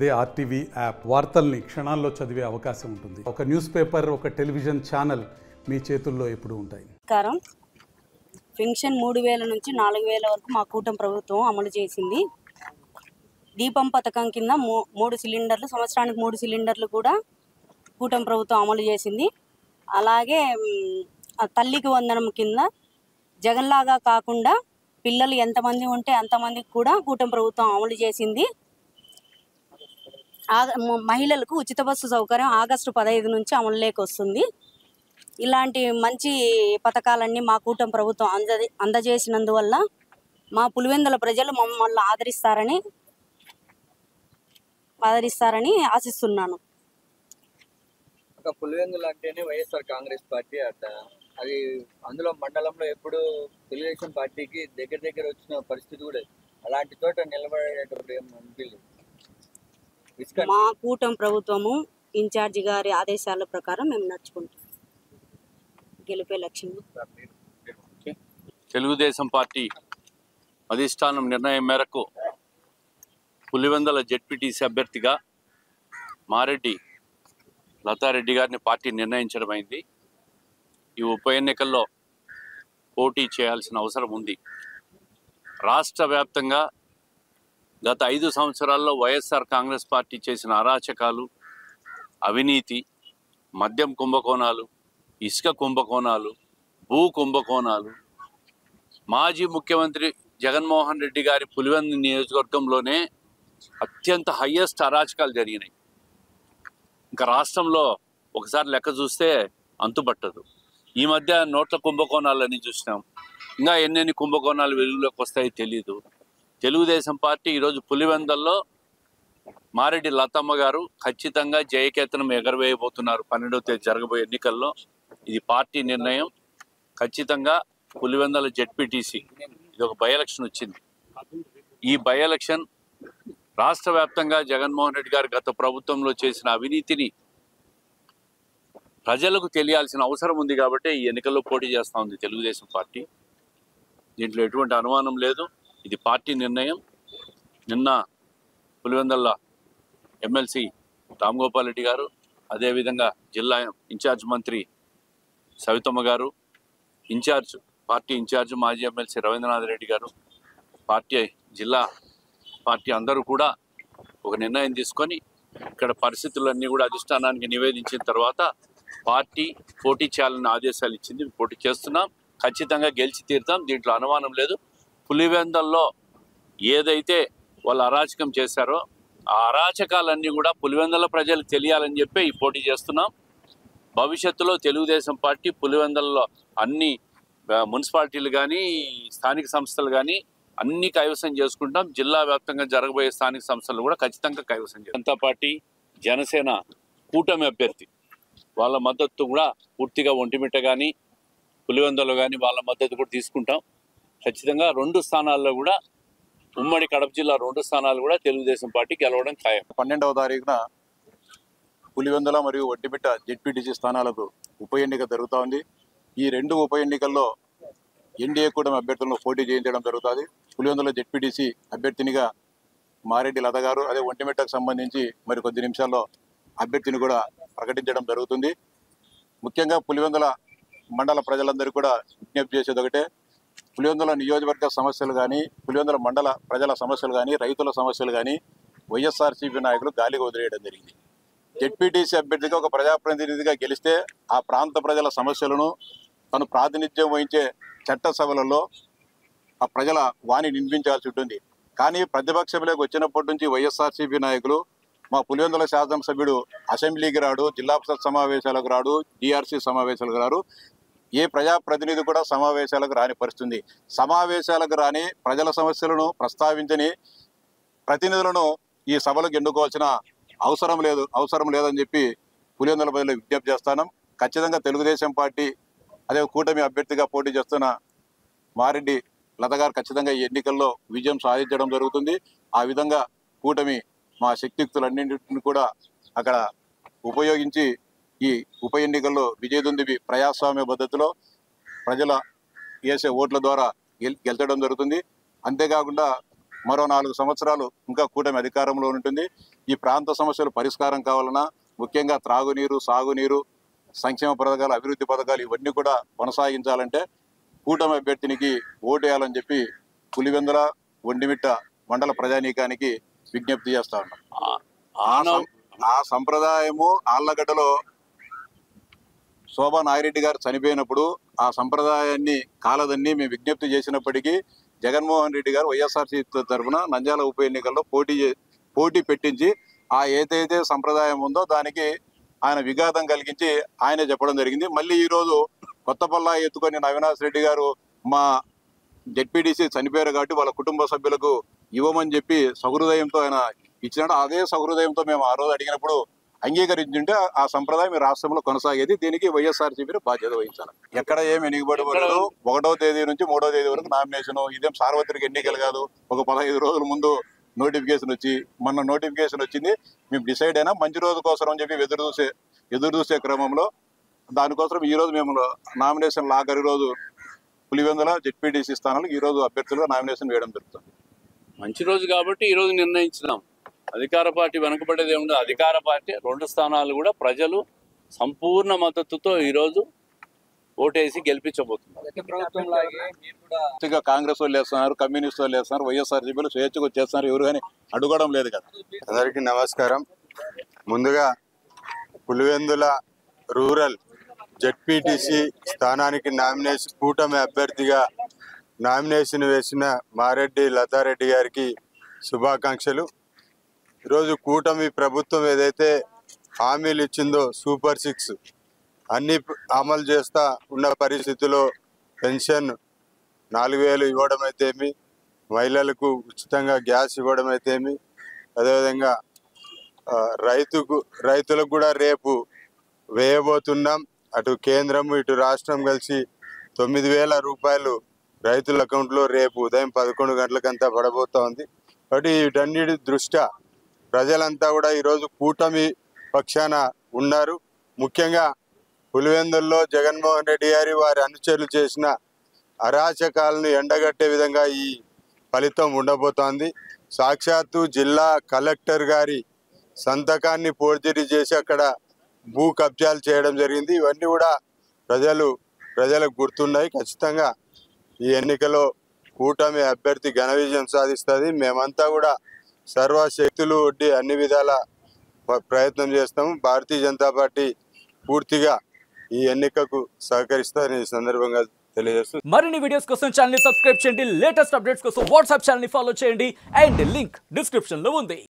అదే RTV app వార్తల్ని క్షణాల్లో చదివే అవకాశం ఉంటుంది. ఒక న్యూస్ పేపర్, ఒక టెలివిజన్ ఛానల్ మీ చేతుల్లో ఎప్పుడూ ఉంటాయి. పెన్షన్ 3000 నుంచి 4000 వరకు మా కూటమి ప్రభుత్వం అమలు చేసింది. దీపం పథకం కింద 3 సిలిండర్లు, సంవత్సరానికి 3 సిలిండర్లు కూడా కూటమి ప్రభుత్వం అమలు చేసింది. అలాగే తల్లికి వందనం కింద జగన్లాగా కాకుండా పిల్లలు ఎంతమంది ఉంటే అంతమందికి కూడా కూటమి ప్రభుత్వం అమలు చేసింది. మహిళలకు ఉచిత బస్సు సౌకర్యం ఆగస్టు 15 నుంచి అమలులోకి వస్తుంది. ఇలాంటి మంచి పథకాలన్నీ మా కూటమి ప్రభుత్వం అందజేసినందువల్ల మా పులివెందుల ప్రజలు మమ్మల్ని ఆదరిస్తారని ఆశిస్తున్నాను. పులివెందులు అంటేనే వైఎస్ఆర్ కాంగ్రెస్ పార్టీ అట. అది అందులో మండలంలో ఎప్పుడు తెలుగుదేశం పార్టీకి దగ్గర వచ్చిన పరిస్థితి కూడా అలాంటి చోట నిలబడేటప్పుడు ఏం అనిపించలేదు. మా కూటమి ప్రభుత్వము ఇన్ఛార్జి గారి ఆదేశాల ప్రకారం మేము నడుచుకుంటాం. గెలిపే లక్ష్యం. తెలుగుదేశం పార్టీ అధిష్టానం నిర్ణయం మేరకు పులివెందుల జెడ్పీటీసీ అభ్యర్థిగా మారెడ్డి లతారెడ్డి గారిని పార్టీ నిర్ణయించడం అయింది. ఈ ఉప ఎన్నికల్లో పోటీ చేయాల్సిన అవసరం ఉంది. రాష్ట్ర వ్యాప్తంగా గత 5 సంవత్సరాల్లో వైఎస్ఆర్ కాంగ్రెస్ పార్టీ చేసిన అరాచకాలు, అవినీతి, మద్యం కుంభకోణాలు, ఇసుక కుంభకోణాలు, భూ కుంభకోణాలు, మాజీ ముఖ్యమంత్రి జగన్మోహన్ రెడ్డి గారి పులివెందు నియోజకవర్గంలోనే అత్యంత హయ్యెస్ట్ అరాచకాలు జరిగినాయి. ఇంకా రాష్ట్రంలో ఒకసారి లెక్క చూస్తే అంతుపట్టదు. ఈ మధ్య నోట్ల కుంభకోణాలని చూసినాం. ఇంకా ఎన్నెన్ని కుంభకోణాలు వెలుగులోకి వస్తాయో తెలియదు. తెలుగుదేశం పార్టీ ఈరోజు పులివెందుల్లో మారెడ్డి లతమ్మ గారు ఖచ్చితంగా జయకేతనం ఎగరవేయబోతున్నారు. 12వ తేదీ జరగబోయే ఎన్నికల్లో. ఇది పార్టీ నిర్ణయం. ఖచ్చితంగా పులివెందుల జెడ్పీటీసీ ఇది ఒక బై ఎలక్షన్ వచ్చింది. ఈ బై ఎలక్షన్ రాష్ట్ర వ్యాప్తంగా జగన్మోహన్ రెడ్డి గారు గత ప్రభుత్వంలో చేసిన అవినీతిని ప్రజలకు తెలియాల్సిన అవసరం ఉంది కాబట్టి ఈ ఎన్నికల్లో పోటీ చేస్తూ ఉంది తెలుగుదేశం పార్టీ. దీంట్లో ఎటువంటి అనుమానం లేదు. ఇది పార్టీ నిర్ణయం. నిన్న పులివెందుల ఎమ్మెల్సీ రామ్ గోపాల్ రెడ్డి గారు, అదేవిధంగా జిల్లా ఇన్ఛార్జ్ మంత్రి సవితమ్మ గారు, పార్టీ ఇన్ఛార్జ్ మాజీ ఎమ్మెల్సీ రవీంద్రనాథ్ రెడ్డి గారు, జిల్లా పార్టీ అందరూ కూడా ఒక నిర్ణయం తీసుకొని ఇక్కడ పరిస్థితులన్నీ కూడా అధిష్టానానికి నివేదించిన తర్వాత పార్టీ పోటీ చేయాలని ఆదేశాలు ఇచ్చింది. పోటీ చేస్తున్నాం. ఖచ్చితంగా గెలిచి తీరుతాం. దీంట్లో అనుమానం లేదు. పులివెందుల్లో ఏదైతే వాళ్ళు అరాచకం చేశారో ఆ అరాచకాలన్నీ కూడా పులివెందుల ప్రజలకు తెలియాలని చెప్పి ఈ పోటీ చేస్తున్నాం. భవిష్యత్తులో తెలుగుదేశం పార్టీ పులివెందుల్లో అన్ని మున్సిపాలిటీలు కానీ స్థానిక సంస్థలు కానీ అన్ని కైవసం చేసుకుంటాం. జిల్లా వ్యాప్తంగా జరగబోయే స్థానిక సంస్థలు కూడా ఖచ్చితంగా కైవసం చేస్తాం. జనతా పార్టీ, జనసేన కూటమి అభ్యర్థి వాళ్ళ మద్దతు కూడా పూర్తిగా ఒంటిమిట్ట కానీ పులివెందులో కానీ వాళ్ళ మద్దతు కూడా తీసుకుంటాం. ఖచ్చితంగా 2 స్థానాల్లో కూడా ఉమ్మడి కడప జిల్లా 2 స్థానాలు కూడా తెలుగుదేశం పార్టీ గెలవడం ఖాయం. 12వ తారీఖున పులివెందుల మరియు ఒంటిమిట్ట జెడ్పీటీసీ స్థానాలకు ఉప ఎన్నిక జరుగుతూ ఉంది. ఈ 2 ఉప ఎన్నికల్లో ఎన్డీఏ కూటమి అభ్యర్థులను పోటీ చేయించడం జరుగుతుంది. పులివెందుల జెడ్పీటీసీ అభ్యర్థినిగా మారెడ్డి లత గారు, అదే ఒంటిమిట్టకు సంబంధించి మరి కొద్ది నిమిషాల్లో అభ్యర్థిని కూడా ప్రకటించడం జరుగుతుంది. ముఖ్యంగా పులివెందుల మండల ప్రజలందరూ కూడా విజ్ఞప్తి చేసేది ఒకటే, పులివెందుల నియోజకవర్గ సమస్యలు కానీ, పులివెందుల మండల ప్రజల సమస్యలు కానీ, రైతుల సమస్యలు కానీ వైఎస్ఆర్సీపీ నాయకులు గాలిగా వదిలేయడం జరిగింది. జెడ్పీటీసీ అభ్యర్థిగా ఒక ప్రజాప్రతినిధిగా గెలిస్తే ఆ ప్రాంత ప్రజల సమస్యలను తను ప్రాతినిధ్యం వహించే చట్టసభలలో ఆ ప్రజల వాణి వినిపించాల్సి ఉంటుంది. కానీ ప్రతిపక్షంలోకి వచ్చినప్పటి నుంచి వైఎస్ఆర్సీపీ నాయకులు మా పులివెందుల శాసనసభ్యుడు అసెంబ్లీకి రాడు, జిల్లా పరిషత్ సమావేశాలకు రాడు, డిఆర్సీ సమావేశాలకు రాడు, ఏ ప్రజాప్రతినిధి కూడా సమావేశాలకు రాని పరిస్థితుంది. సమావేశాలకు రాని, ప్రజల సమస్యలను ప్రస్తావించని ప్రతినిధులను ఈ సభలకు ఎన్నుకోవాల్సిన అవసరం లేదని చెప్పి పులివెందుల ప్రజలు విజ్ఞప్తి చేస్తాను. ఖచ్చితంగా తెలుగుదేశం పార్టీ అదే కూటమి అభ్యర్థిగా పోటీ చేస్తున్న మారెడ్డి లత గారు ఖచ్చితంగా ఈ ఎన్నికల్లో విజయం సాధించడం జరుగుతుంది. ఆ విధంగా కూటమి మా శక్తియుక్తులన్నింటిని కూడా అక్కడ ఉపయోగించి ఈ ఉప ఎన్నికల్లో విజయదుందుబి ప్రజాస్వామ్య పద్ధతిలో ప్రజల వేసే ఓట్ల ద్వారా గెలిచడం జరుగుతుంది. అంతేకాకుండా మరో 4 సంవత్సరాలు ఇంకా కూటమి అధికారంలో ఉంటుంది. ఈ ప్రాంత సమస్యలు పరిష్కారం కావాలన్నా ముఖ్యంగా త్రాగునీరు, సాగునీరు, సంక్షేమ పథకాలు, అభివృద్ధి పథకాలు ఇవన్నీ కూడా కొనసాగించాలంటే కూటమి అభ్యర్థినికి ఓటు వేయాలని చెప్పి పులివెందుల ఒంటిమిట్ట మండల ప్రజానీకానికి విజ్ఞప్తి చేస్తా ఉన్నాం. ఆ సంప్రదాయము ఆళ్లగడ్డలో శోభా నాగిరెడ్డి గారు చనిపోయినప్పుడు ఆ సంప్రదాయాన్ని కాలదన్ని మేము విజ్ఞప్తి చేసినప్పటికీ జగన్మోహన్ రెడ్డి గారు వైఎస్ఆర్సీపీ తరఫున నంద్యాల ఉప ఎన్నికల్లో పోటీ పెట్టించి ఆ ఏదైతే సంప్రదాయం ఉందో దానికి ఆయన విఘాతం కలిగించి ఆయనే చెప్పడం జరిగింది. మళ్ళీ ఈరోజు కొత్తపల్లా ఎత్తుకొని అవినాష్ రెడ్డి గారు మా జెడ్పీటీసీ చనిపోయారు కాబట్టి వాళ్ళ కుటుంబ సభ్యులకు ఇవ్వమని చెప్పి సహృదయంతో ఆయన ఇచ్చినాడు. అదే సహృదయంతో మేము ఆ రోజు అడిగినప్పుడు అంగీకరించుంటే ఆ సంప్రదాయం ఈ రాష్ట్రంలో కొనసాగేది. దీనికి వైఎస్ఆర్సీపీ బాధ్యత వహించాలి. ఎక్కడ ఏమి ఎన్నికబడి పడదు. 1వ తేదీ నుంచి 3వ తేదీ వరకు నామినేషన్. ఇదేం సార్వత్రిక ఎన్నికలు కాదు. ఒక 15 రోజుల ముందు నోటిఫికేషన్ మొన్న నోటిఫికేషన్ వచ్చింది. మేము డిసైడ్ అయినా మంచి రోజు కోసం అని చెప్పి ఎదురు చూసే క్రమంలో దానికోసం ఈ రోజు మేము నామినేషన్ ఆఖరి రోజు పులివెందుల జెడ్పీటీసీ స్థానాలకు ఈ రోజు అభ్యర్థులుగా నామినేషన్ వేయడం జరుగుతుంది. మంచి రోజు కాబట్టి ఈ రోజు నిర్ణయించినాం. అధికార పార్టీ వెనుకబడేది ఏముండదు. అధికార పార్టీ 2 స్థానాలు కూడా ప్రజలు సంపూర్ణ మద్దతుతో ఈరోజు ఓటేసి గెలిపించబోతున్నారు. కాంగ్రెస్ వాళ్ళు వేస్తున్నారు, కమ్యూనిస్ట్ వాళ్ళు వేస్తున్నారు, వైఎస్ఆర్సీపీలు స్వేచ్ఛగా చేస్తున్నారు. ఎవరు కానీ అడుగడం లేదు కదా. అందరికీ నమస్కారం. ముందుగా పులివెందుల రూరల్ జెడ్పీటీసీ స్థానానికి కూటమి అభ్యర్థిగా నామినేషన్ వేసిన మారెడ్డి లతారెడ్డి గారికి శుభాకాంక్షలు. ఈరోజు కూటమి ప్రభుత్వం ఏదైతే హామీలు ఇచ్చిందో సూపర్ 6 అన్ని అమలు చేస్తూ ఉన్న పరిస్థితిలో పెన్షన్ 4000 ఇవ్వడం అయితేమి, మహిళలకు ఉచితంగా గ్యాస్ ఇవ్వడం అయితేమి, అదేవిధంగా రైతులకు కూడా రేపు వేయబోతున్నాం. అటు కేంద్రం ఇటు రాష్ట్రం కలిసి 9000 రూపాయలు రైతుల అకౌంట్లో రేపు ఉదయం 11 గంటలకంతా పడబోతా ఉంది. కాబట్టి వీటన్నిటి దృష్ట్యా ప్రజలంతా కూడా ఈరోజు కూటమి పక్షాన ఉన్నారు. ముఖ్యంగా పులివెందుల్లో జగన్మోహన్ రెడ్డి గారి వారి అనుచరులు చేసిన అరాచకాలను ఎండగట్టే విధంగా ఈ ఫలితం ఉండబోతోంది. సాక్షాత్తు జిల్లా కలెక్టర్ గారి సంతకాన్ని ఫోర్జరీ చేసి అక్కడ భూ కబ్జాలు చేయడం జరిగింది. ఇవన్నీ కూడా ప్రజలకు గుర్తున్నాయి. ఖచ్చితంగా ఈ ఎన్నికలో కూటమి అభ్యర్థి ఘన విజయం సాధిస్తుంది. మేమంతా కూడా సర్వశక్తులు ఒడ్డి అన్ని విధాల ప్రయత్నం చేస్తాము. భారతీయ జనతా పార్టీ పూర్తిగా ఈ ఎన్నికకు సహకరిస్తారని ఈ సందర్భంగా తెలియజేస్తూ మరిన్ని వీడియోస్ కోసం ఛానల్ ని సబ్స్క్రైబ్ చేయండి. లేటెస్ట్ అప్డేట్స్ కోసం వాట్సాప్ ఛానల్ ని ఫాలో చేయండి. అండ్ లింక్ డిస్క్రిప్షన్ లో ఉంది.